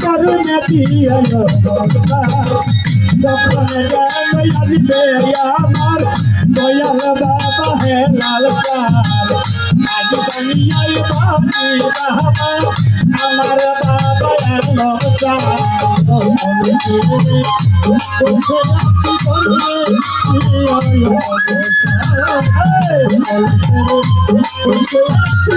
কারণে দিয়ে যখন আসবে আমার দয়াল বাবা হে লাল চাঁদ আজ দুনিয়ায় বাকি বাবা আমার বাবা এলো চাঁদ বসে আছি বলে বসে আছি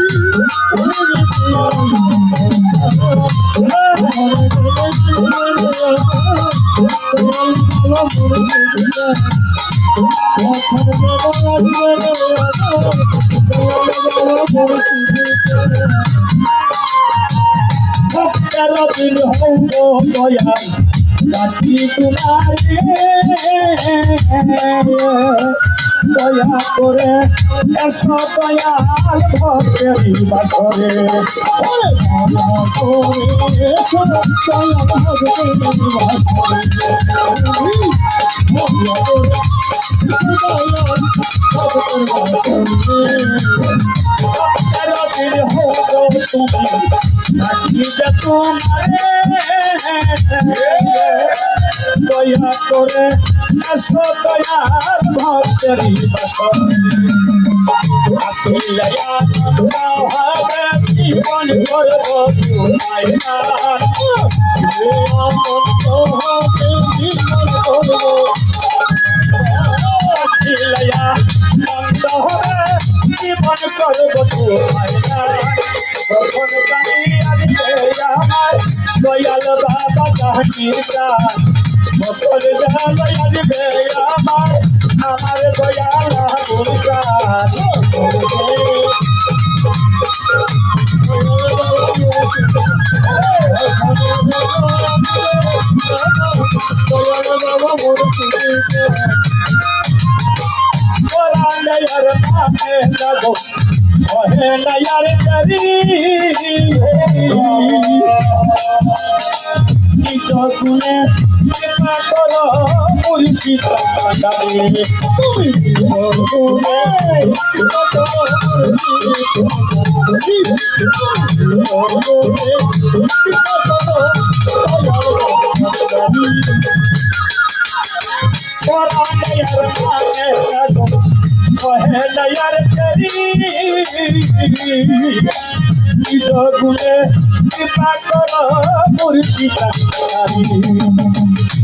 রাখি তোমারে দয়া করে এসো দয়াল ভক্তেরি বাসরে দয়া করে এসো দয়াল ভক্তেরি বাসরে দয়া করে এসো দয়াল ভক্তেরি বাসরে তুমি রাখি যে তোমারে দয়া করে এসো দয়াল ভক্তেরি বাসরে আসিয়া হবে জীবন করব তোমায় আর হবে জীবন করব আসিয়া বন্ধ হবে জীবন করব তোমায় আর তখন জানি আসবে আমার দয়াল বাবা জাহাঙ্গীর মকল জাল আসবে আমার দয়াল গুলশান দয়াল বাবা মুর্শিদ ওরা নয়ার নামে লাগো ওহে নয়ার করি গুণে কৃপা করো মুর্শিদ তুমি নয়ার করি গুণে কৃপা করো মুর্শিদ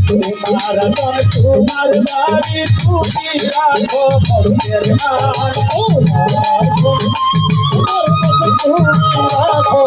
তোমার মন তোমার বাড়ি তুমি রাখো ভক্তের মান তোমার মন তুমি রাখো